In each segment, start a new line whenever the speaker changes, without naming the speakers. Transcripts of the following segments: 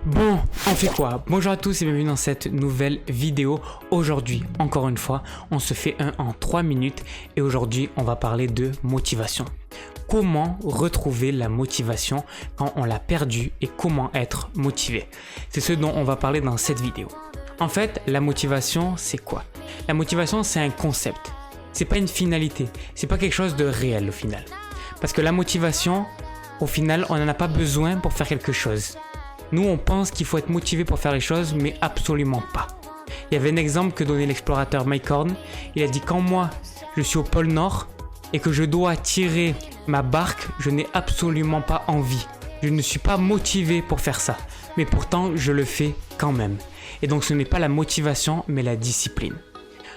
Bon, on fait quoi? Bonjour à tous et bienvenue dans cette nouvelle vidéo. Aujourd'hui, encore une fois, on se fait un en 3 minutes et aujourd'hui, on va parler de motivation. Comment retrouver la motivation quand on l'a perdue et comment être motivé? C'est ce dont on va parler dans cette vidéo. En fait, la motivation, c'est quoi? La motivation, c'est un concept. C'est pas une finalité. C'est pas quelque chose de réel au final. Parce que la motivation, au final, on n'en a pas besoin pour faire quelque chose. Nous, on pense qu'il faut être motivé pour faire les choses, mais absolument pas. Il y avait un exemple que donnait l'explorateur Mike Horn. Il a dit quand moi, je suis au pôle Nord et que je dois tirer ma barque, je n'ai absolument pas envie. Je ne suis pas motivé pour faire ça, mais pourtant, je le fais quand même. Et donc, ce n'est pas la motivation, mais la discipline.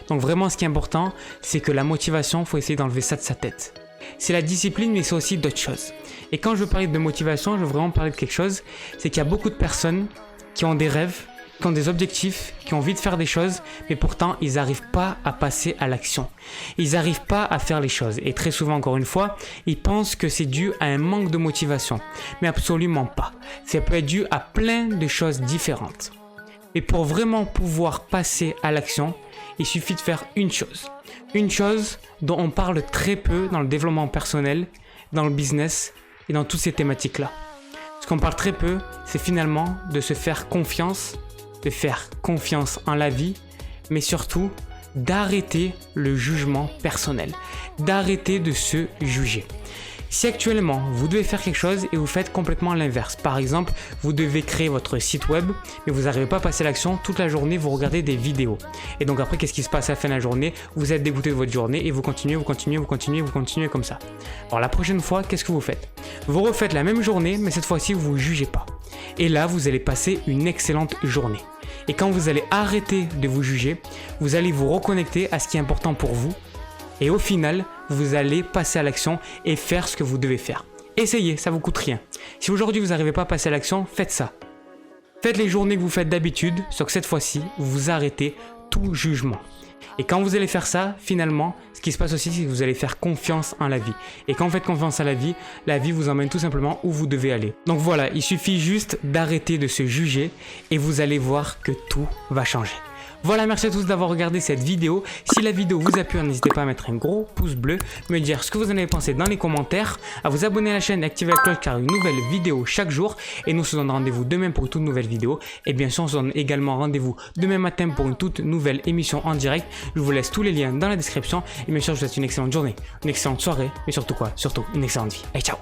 Donc vraiment, ce qui est important, c'est que la motivation, il faut essayer d'enlever ça de sa tête. C'est la discipline, mais c'est aussi d'autres choses. Et quand je veux parler de motivation, je veux vraiment parler de quelque chose, c'est qu'il y a beaucoup de personnes qui ont des rêves, qui ont des objectifs, qui ont envie de faire des choses, mais pourtant, ils n'arrivent pas à passer à l'action. Ils n'arrivent pas à faire les choses. Et très souvent, encore une fois, ils pensent que c'est dû à un manque de motivation. Mais absolument pas. Ça peut être dû à plein de choses différentes. Et pour vraiment pouvoir passer à l'action, il suffit de faire une chose. Une chose dont on parle très peu dans le développement personnel, dans le business et dans toutes ces thématiques-là. Ce qu'on parle très peu, c'est finalement de se faire confiance, de faire confiance en la vie, mais surtout d'arrêter le jugement personnel, d'arrêter de se juger. Si actuellement, vous devez faire quelque chose et vous faites complètement l'inverse, par exemple, vous devez créer votre site web, mais vous n'arrivez pas à passer à l'action, toute la journée, vous regardez des vidéos. Et donc après, qu'est-ce qui se passe à la fin de la journée? Vous êtes dégoûté de votre journée et vous continuez comme ça. Alors la prochaine fois, qu'est-ce que vous faites? Vous refaites la même journée, mais cette fois-ci, vous ne vous jugez pas. Et là, vous allez passer une excellente journée. Et quand vous allez arrêter de vous juger, vous allez vous reconnecter à ce qui est important pour vous. Et au final, vous allez passer à l'action et faire ce que vous devez faire. Essayez, ça vous coûte rien. Si aujourd'hui vous n'arrivez pas à passer à l'action, faites ça. Faites les journées que vous faites d'habitude, sauf que cette fois-ci, vous arrêtez tout jugement. Et quand vous allez faire ça, finalement, ce qui se passe aussi, c'est que vous allez faire confiance en la vie. Et quand vous faites confiance à la vie vous emmène tout simplement où vous devez aller. Donc voilà, il suffit juste d'arrêter de se juger et vous allez voir que tout va changer. Voilà, merci à tous d'avoir regardé cette vidéo. Si la vidéo vous a plu, n'hésitez pas à mettre un gros pouce bleu, me dire ce que vous en avez pensé dans les commentaires, à vous abonner à la chaîne et activer la cloche car une nouvelle vidéo chaque jour. Et nous on se donne rendez-vous demain pour une toute nouvelle vidéo. Et bien sûr, on se donne également rendez-vous demain matin pour une toute nouvelle émission en direct. Je vous laisse tous les liens dans la description. Et bien sûr, je vous souhaite une excellente journée, une excellente soirée, mais surtout quoi? Surtout une excellente vie. Allez, ciao!